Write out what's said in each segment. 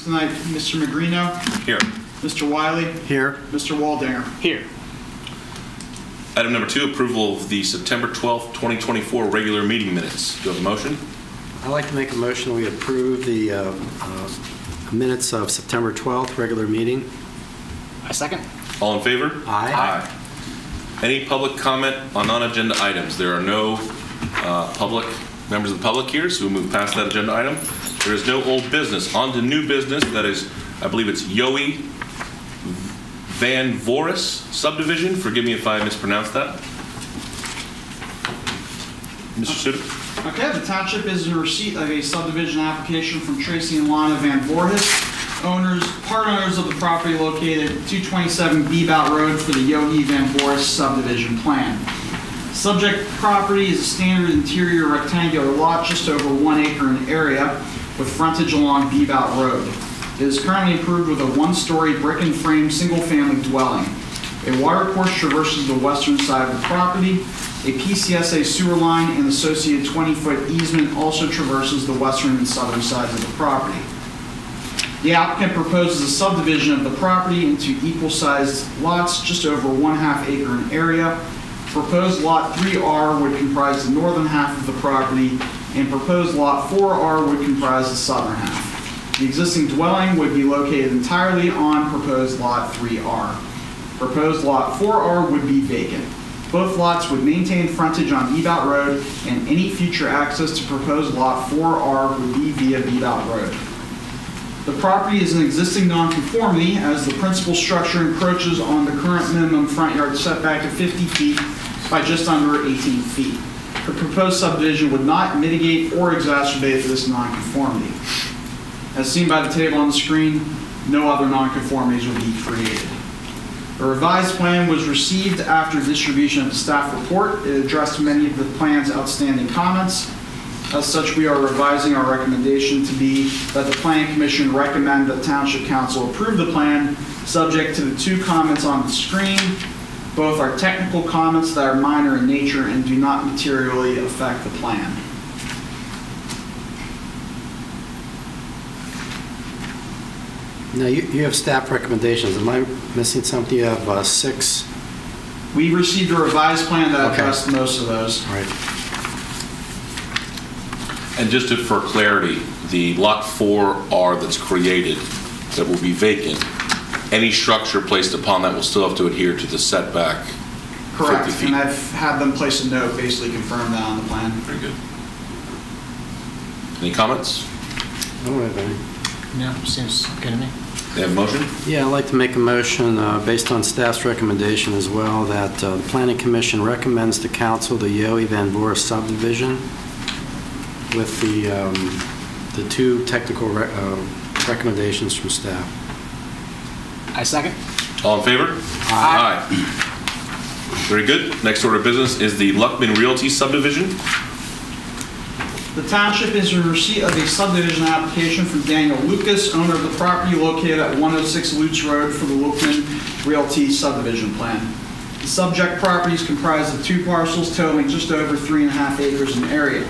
present tonight, Mr. Magrino. Here. Mr. Wiley. Here. Mr. Waldinger. Here. Item number 2, approval of the September 12th, 2024 regular meeting minutes. Do you have a motion? I'd like to make a motion we approve the minutes of September 12th regular meeting. I second. All in favor? Aye. Any public comment on non-agenda items? There are no members of the public here, so we'll move past that agenda item. There is no old business. On to new business. That is, I believe it's Yohe-Vanvoorhis Subdivision. Forgive me if I mispronounced that. Mr. Suda? Okay, the Township is in receipt of a subdivision application from Tracy and Lana Vanvoorhis, part owners of the property located at 227 Beebout Road for the Yohe-Vanvoorhis Subdivision plan. Subject property is a standard interior rectangular lot just over 1 acre in area with frontage along Beebout Road. It is currently approved with a 1-story brick and frame single-family dwelling. A water course traverses the western side of the property. A PCSA sewer line and associated 20-foot easement also traverses the western and southern sides of the property. The applicant proposes a subdivision of the property into equal-sized lots just over 1/2 acre in area. Proposed Lot 3R would comprise the northern half of the property, and proposed Lot 4R would comprise the southern half. The existing dwelling would be located entirely on proposed Lot 3R. Proposed Lot 4R would be vacant. Both lots would maintain frontage on Beebout Road, and any future access to proposed Lot 4R would be via Beebout Road. The property is an existing nonconformity as the principal structure encroaches on the current minimum front yard setback of 50 feet by just under 18 feet. The proposed subdivision would not mitigate or exacerbate this nonconformity. As seen by the table on the screen, no other nonconformities would be created. A revised plan was received after distribution of the staff report. It addressed many of the plan's outstanding comments. As such, we are revising our recommendation to be that the Planning Commission recommend that Township Council approve the plan, subject to the 2 comments on the screen. Both are technical comments that are minor in nature and do not materially affect the plan. Now, you have staff recommendations. Am I missing something? You have 6. We received a revised plan that addressed most of those. All right. And just for clarity, the Lot 4R that's created that will be vacant, any structure placed upon that will still have to adhere to the setback. Correct, 50 feet. and I've had them place a note basically confirm that on the plan. Very good. Any comments? I don't have any. No, seems good to me. They have a motion? Yeah, I'd like to make a motion based on staff's recommendation as well that the Planning Commission recommends to Council the Yohe-Vanvoorhis Subdivision with the 2 technical recommendations from staff. I second. All in favor? Aye. Very good. Next order of business is the Lucman Realty Subdivision. The Township is in receipt of a subdivision application from Daniel Lucas, owner of the property located at 106 Lutz Road for the Lucman Realty Subdivision plan. The subject property is comprised of 2 parcels totaling just over 3.5 acres in area.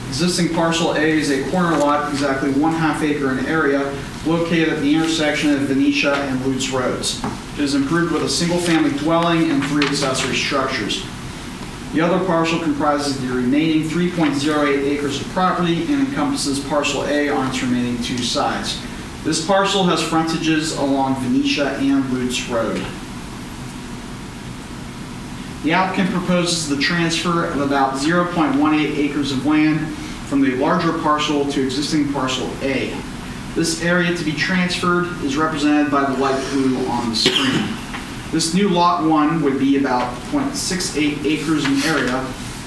Existing parcel A is a corner lot exactly 1/2 acre in area located at the intersection of Venetia and Lutz Roads. It is improved with a single-family dwelling and 3 accessory structures. The other parcel comprises the remaining 3.08 acres of property and encompasses parcel A on its remaining 2 sides. This parcel has frontages along Venetia and Lutz Road. The applicant proposes the transfer of about 0.18 acres of land from the larger parcel to existing parcel A. This area to be transferred is represented by the light blue on the screen. This new Lot 1 would be about 0.68 acres in area,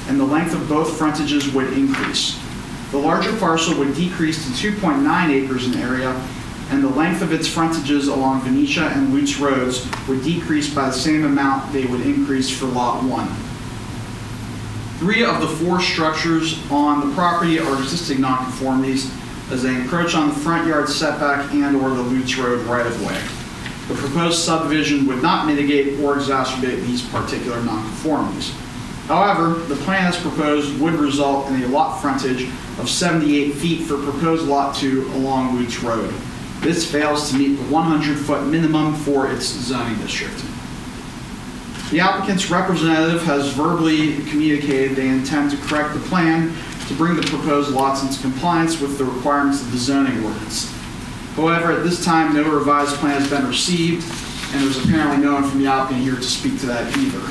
and the length of both frontages would increase. The larger parcel would decrease to 2.9 acres in area, and the length of its frontages along Venetia and Lutz Roads would decrease by the same amount they would increase for Lot 1. 3 of the 4 structures on the property are existing nonconformities as they encroach on the front yard setback and/or the Lutz Road right-of-way. The proposed subdivision would not mitigate or exacerbate these particular nonconformities. However, the plan as proposed would result in a lot frontage of 78 feet for proposed Lot 2 along Lutz Road. This fails to meet the 100-foot minimum for its zoning district. The applicant's representative has verbally communicated they intend to correct the plan to bring the proposed lots into compliance with the requirements of the zoning ordinance. However, at this time, no revised plan has been received, and there's apparently no one from the applicant here to speak to that either.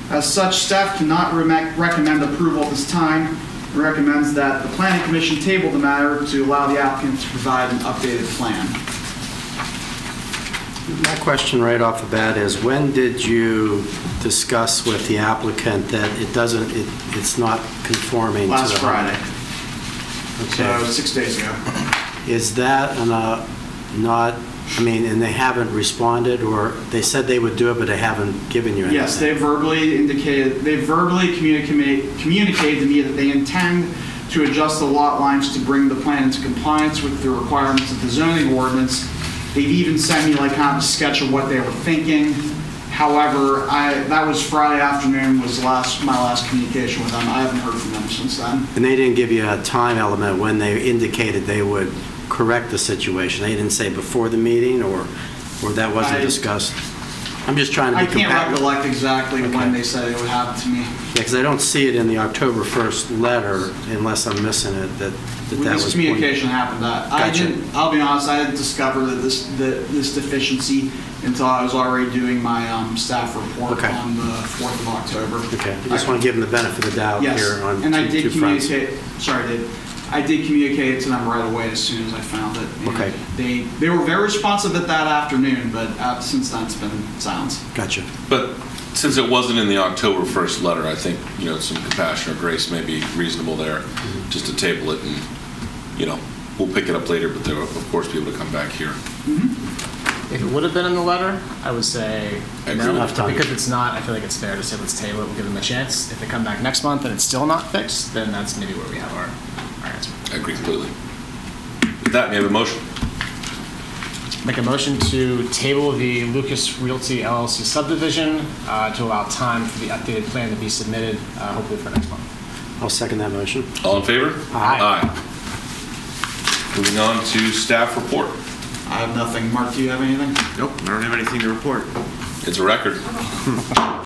As such, staff cannot recommend approval at this time and recommends that the Planning Commission table the matter to allow the applicant to provide an updated plan. My question right off the bat is, when did you discuss with the applicant that it's not conforming to the... Last Friday. Okay. So 6 days ago. Is that and they haven't responded, or they said they would do it, but they haven't given you anything? Yes, they verbally communicated to me that they intend to adjust the lot lines to bring the plan into compliance with the requirements of the zoning ordinance. They've even sent me like kind of a sketch of what they were thinking. However, that was Friday afternoon was my last communication with them. I haven't heard from them since then. And they didn't give you a time element when they indicated they would correct the situation? They didn't say before the meeting, or that wasn't discussed? I'm just trying to be compatible. I can't recollect exactly when they said it would happen to me. Yeah, because I don't see it in the October 1st letter, unless I'm missing it, that was this communication happened. Gotcha. I'll be honest, I didn't discover that this deficiency until I was already doing my staff report on the 4th of October. Okay, I just want to give them the benefit of the doubt here on and I did two fronts. communicate. Sorry, I did communicate it to them right away as soon as I found it. And okay. They were very responsive that afternoon, but since then it's been silence. Gotcha. But since it wasn't in the October 1st letter, I think, some compassion or grace may be reasonable there, just to table it, and, we'll pick it up later, but there will, of course, be able to come back here. If it would have been in the letter, I would say no. Time. Because it's not, I feel like it's fair to say let's table it, we'll give them a chance. If they come back next month and it's still not fixed, then that's maybe where we have our answer. I agree completely. With that, may I have a motion? Make a motion to table the Lucas Realty LLC subdivision to allow time for the updated plan to be submitted, hopefully for next month. I'll second that motion. All in favor? Aye. Aye. Moving on to staff report. I have nothing. Mark, do you have anything? Nope, I don't have anything to report. It's a record.